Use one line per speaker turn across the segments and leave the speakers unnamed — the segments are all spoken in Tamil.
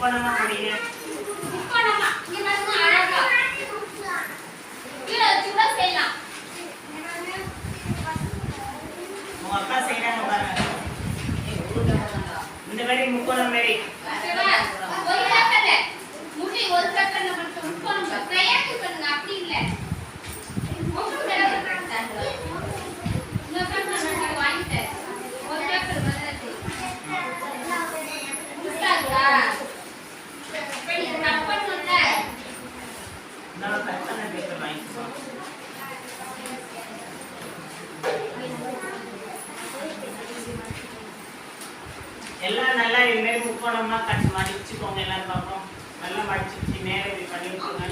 முக்கோணமா முடியுங்க.
முக்கோணமா இங்க பாருங்க அழகா கீழ வச்சு கூட செய்யலாம்.
உங்க அக்கா செய்யறாங்க பாருங்க. இந்த மாதிரி முக்கோணம் மாதிரி
ஒரு பேப்பர்ல முடி ஒரு பேப்பர்ல மட்டும் முக்கோணம் ட்ரையாங்கிள் பண்ணுங்க. அப்படி இல்ல ஒவ்வொரு பேப்பர் இந்த பேப்பர் நான் வாங்கிட்டேன். ஒரு பேப்பர் வந்து முட்டாளா இப்படி கட் பண்ணல.
நான் கட் பண்ண பேப்பர் வாங்கிக்கிறோம். எல்லாம் நல்லா இது மாதிரி முக்கோணமா கட் மடிச்சுக்கோங்க. எல்லாரும் பார்ப்போம். நல்லா மடிச்சு மேலே இப்படி பண்ணி விட்டுருங்க.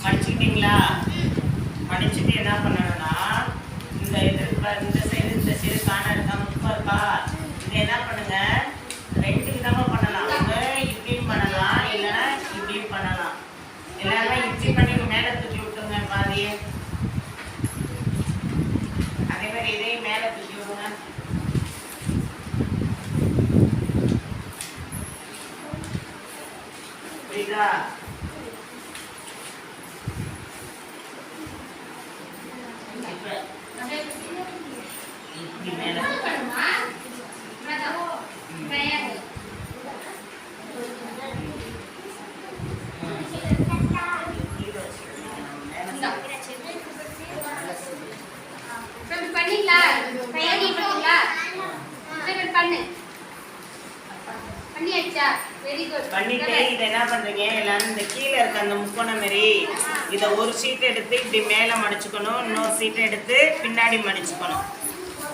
மடிச்சுக்கிட்டீங்களா? மடிச்சுட்டு என்ன பண்ணணும்னா இந்த சைடு காண இருக்கா முப்பா இருக்கா இதை என்ன பண்ணுங்க, ரெண்டு விதமா பண்ணலாம். ஒன்று இப்படியும் பண்ணலாம், இல்லைன்னா இப்படியும் பண்ணலாம். எல்லாருமே இப்படி பண்ணி மேலே தூக்கி விட்டுருங்க பாதியே. அதே மாதிரி இதையும் மேலே தூக்கி விடுங்க. புரியுதா? இப்படி மேலே
பண்ணீங்களா? கையாடி பண்ணீங்களா? பண்ணு பண்ணியாச்சா? Very good.
பண்ணிட்டு இதை என்ன பண்றீங்க எல்லாரும், இந்த கீழே இருக்க அந்த முக்கோணம் மாரி இதை ஒரு சீட் எடுத்து இப்படி மேலே மடிச்சுக்கணும், இன்னொரு சீட்டை எடுத்து பின்னாடி மடிச்சுக்கணும்.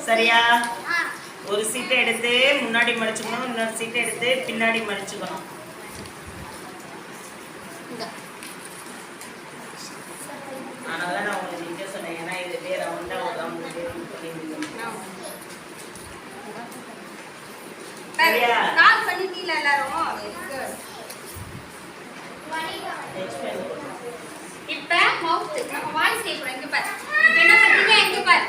சரியா? ஒரு சீட்டை எடுத்து முன்னாடி மடிச்சுக்கணும், இன்னொரு சீட்டை எடுத்து பின்னாடி மடிச்சுக்கணும். அதனால நான் உங்களுக்கு இங்கே சொன்னேன். ஏன்னா இது வேற ஒன்றா ஒரு ரவுண்டு சரியா?
கால் பண்ணிட்டீங்களா எல்லாரும்? இப்ப மவுத் நம்ம வாய்ஸ் கேக்குறோம். இங்க பாரு. இப்ப என்ன பண்றீங்க? இங்க பாரு.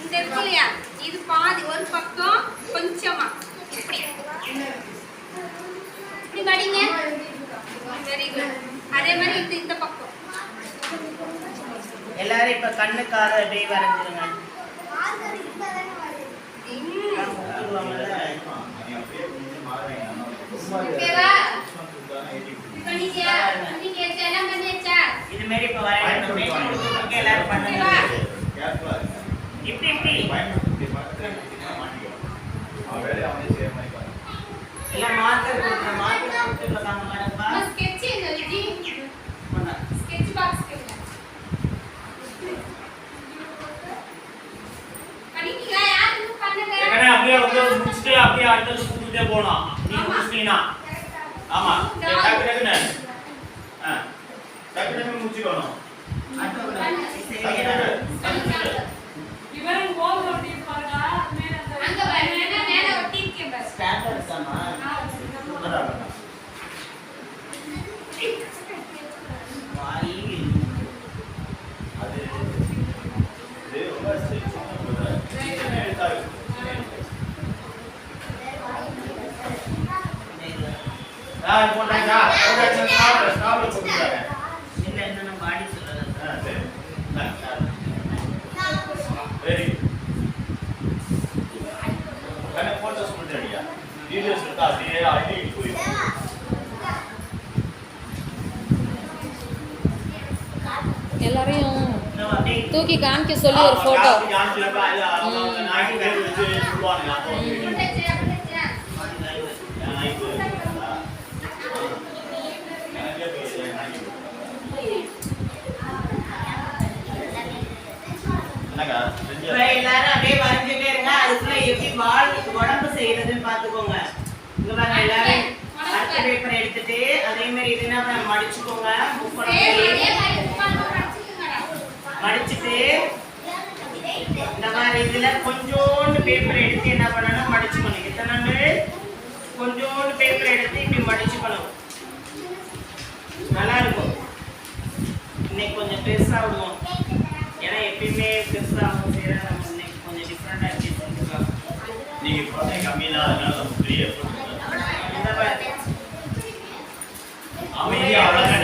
இந்த இருக்கு இல்லையா? இது பாதி ஒரு பக்கம் கொஞ்சமா இப்படி இப்படி மடிங்க. Very good. அதே மாதிரி இந்த பக்கம்
எல்லாரும் இப்ப கண்ணுக்காக அப்படியே வரைஞ்சிருங்க.
ஓகேவா? பண்ணிட்டியா? பண்ணியாச்சா? எல்லாம் பண்ணியாச்சா?
இது மாதிரி இப்ப வரையணும். எல்லாரும் பண்ணுங்க. இப்படி இப்படி எல்லாம் மார்க்கர் கொடுத்துருக்காங்க பாருப்பா.
ஸ்கெட்ச் என்ன விஜி? ஸ்கெட்ச் பாக்ஸ் கேளுங்க. பண்ணிட்டீங்களா? யார் இன்னும் பண்ணல?
ஏன்னா அப்படியே வந்து முடிச்சிட்டு அப்படியே அடுத்து கூட்டிட்டே போலாம். நீ முடிச்சிட்டீனா? ஆமா. டக்கு டக்குன்னு டக்கு டக்குன்னு முடிச்சிடணும்.
இவன் ஓவர் ஒட்டி பாருடா மேல
அங்க பாருங்க மேல ஒட்டி இருக்கேன் பாரு.
ஸ்டாண்ட் எடுத்தாமா? வாய்
அது இது ரொம்ப சின்ன எழுத்தாரு. போட்டாச்சா? ஸ்டாப்ல போட்டுட்டாங்க.
இல்ல என்ன பாடி சொல்றது.
சரி. வெரி கண்ண போட்டோஸ் பண்ணிட்டியா? வீடியோஸ் எடுத்தா அப்படியே ஐடி போயிடும்.
எல்லாரையும் தூக்கி காமிக்க சொல்லி ஒரு போட்டோ.
எல்லாரும் அப்படியே வரைஞ்சுட்டே இருங்க. அதுக்குள்ள எப்படி வால் உடம்பு செய்யறதுன்னு பாத்துக்கோங்க. இங்க பாருங்க எல்லாரும் அடுத்த பேப்பர் எடுத்துட்டு அதே மாதிரி இது என்ன மடிச்சுக்கோங்க. மடிச்சுட்டு இந்த மாதிரி இதுல கொஞ்சோண்டு பேப்பர் எடுத்து என்ன பண்ணணும், மடிச்சுக்கணும். எத்தனை கொஞ்சோண்டு பேப்பர் எடுத்து இப்படி மடிச்சுக்கணும். நல்லா இருக்கும். இன்னைக்கு கொஞ்சம் பெருசா விடுவோம். ஏன்னா எப்பயுமே பெருசா அவங்க செய்யற நம்ம இன்னைக்கு கொஞ்சம் டிஃப்ரெண்டா செஞ்சுக்கலாம்.
நீங்க குழந்தை கம்மி தான், அதனால நம்ம பெரிய
இந்த மாதிரி
அமைதியா அழகா